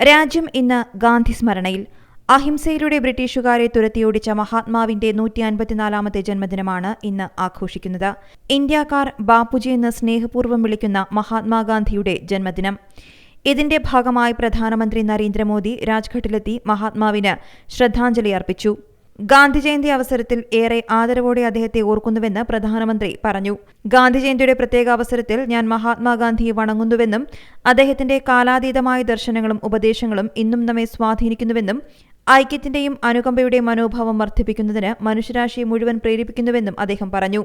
രാജ്യം ഇന്ന് ഗാന്ധി സ്മരണയിൽ. അഹിംസയിലൂടെ ബ്രിട്ടീഷുകാരെ തുരത്തിയോടിച്ച മഹാത്മാവിന്റെ 154-ാമത്തെ ജന്മദിനമാണ് ഇന്ന് ആഘോഷിക്കുന്നത്. ഇന്ത്യക്കാർ ബാപ്പുജി എന്ന് സ്നേഹപൂർവ്വം വിളിക്കുന്ന മഹാത്മാഗാന്ധിയുടെ ജന്മദിനം. ഇതിന്റെ ഭാഗമായി പ്രധാനമന്ത്രി നരേന്ദ്രമോദി രാജ്ഘട്ടിലെത്തി മഹാത്മാവിന് ശ്രദ്ധാഞ്ജലി അർപ്പിച്ചു. ഗാന്ധി ജയന്തി അവസരത്തിൽ ഏറെ ആദരവോടെ അദ്ദേഹത്തെ ഓർക്കുന്നുവെന്ന് പ്രധാനമന്ത്രി പറഞ്ഞു. ഗാന്ധി ജയന്തിയുടെ പ്രത്യേക അവസരത്തിൽ ഞാൻ മഹാത്മാഗാന്ധിയെ വണങ്ങുന്നുവെന്നും അദ്ദേഹത്തിന്റെ കാലാതീതമായ ദർശനങ്ങളും ഉപദേശങ്ങളും ഇന്നും നമ്മെ സ്വാധീനിക്കുന്നുവെന്നും ഐക്യത്തിന്റെയും അനുകമ്പയുടെയും മനോഭാവം വർദ്ധിപ്പിക്കുന്നതിന് മനുഷ്യരാശിയെ മുഴുവൻ പ്രേരിപ്പിക്കുന്നുവെന്നും അദ്ദേഹം പറഞ്ഞു.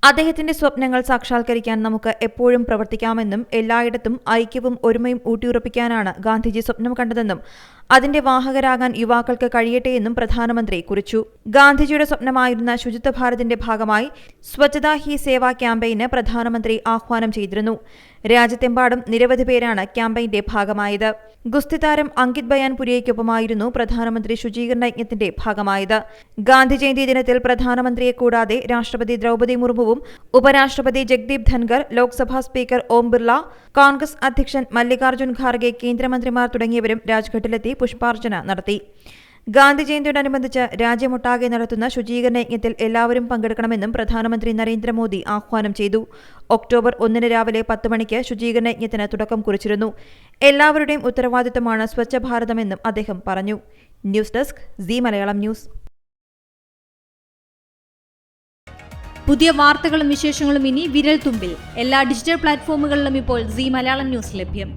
അദ്ദേഹത്തിന്റെ സ്വപ്നങ്ങൾ സാക്ഷാത്കരിക്കാൻ നമുക്ക് എപ്പോഴും പ്രവർത്തിക്കാമെന്നും എല്ലായിടത്തും ഐക്യവും ഒരുമയും ഊട്ടിയുറപ്പിക്കാനാണ് ഗാന്ധിജി സ്വപ്നം കണ്ടതെന്നും അതിന്റെ വാഹകരാകാൻ യുവാക്കൾക്ക് കഴിയട്ടെയെന്നും പ്രധാനമന്ത്രി കുറിച്ചു. ഗാന്ധിജിയുടെ സ്വപ്നമായിരുന്ന ശുചിത്വ ഭാരതിന്റെ ഭാഗമായി സ്വച്ഛതാ ഹി സേവ ക്യാമ്പയിന് പ്രധാനമന്ത്രി ആഹ്വാനം ചെയ്തിരുന്നു. രാജ്യത്തെമ്പാടും നിരവധി പേരാണ് ക്യാമ്പയിന്റെ ഭാഗമായത്. ഗുസ്തി താരം അങ്കിത് ബയാൻപുരിയയ്ക്കൊപ്പമായിരുന്നു പ്രധാനമന്ത്രി ശുചീകരണ യജ്ഞത്തിന്റെ ഭാഗമായത്. ഗാന്ധി ജയന്തി ദിനത്തിൽ പ്രധാനമന്ത്രിയെ കൂടാതെ രാഷ്ട്രപതി ദ്രൗപദി മുർമുവും ഉപരാഷ്ട്രപതി ജഗ്ദീപ് ധൻഖർ, ലോക്സഭാ സ്പീക്കർ ഓം ബിർള, കോൺഗ്രസ് അധ്യക്ഷൻ മല്ലികാർജ്ജുൻ ഖാർഗെ, കേന്ദ്രമന്ത്രിമാർ തുടങ്ങിയവരും രാജ്ഘട്ടിലെത്തി പുഷ്പാർച്ചന നടത്തി. ഗാന്ധി ജയന്തിയോടനുബന്ധിച്ച് രാജ്യമൊട്ടാകെ നടത്തുന്ന ശുചീകരണ യജ്ഞത്തിൽ എല്ലാവരും പങ്കെടുക്കണമെന്നും പ്രധാനമന്ത്രി നരേന്ദ്രമോദി ആഹ്വാനം ചെയ്തു. ഒക്ടോബർ 1 രാവിലെ 10 മണിക്ക് ശുചീകരണ യജ്ഞത്തിന് തുടക്കം കുറിച്ചിരുന്നു. എല്ലാവരുടെയും ഉത്തരവാദിത്തമാണ് സ്വച്ഛ ഭാരതമെന്നും അദ്ദേഹം പറഞ്ഞു. News desk C Malayalam news. പുതിയ വാർത്തകളും വിശേഷങ്ങളും ഇനി വിരൽ തുമ്പിൽ. എല്ലാ ഡിജിറ്റൽ പ്ലാറ്റ്ഫോമുകളിലും ഇപ്പോൾ സി മലയാളം ന്യൂസ് ലഭ്യം.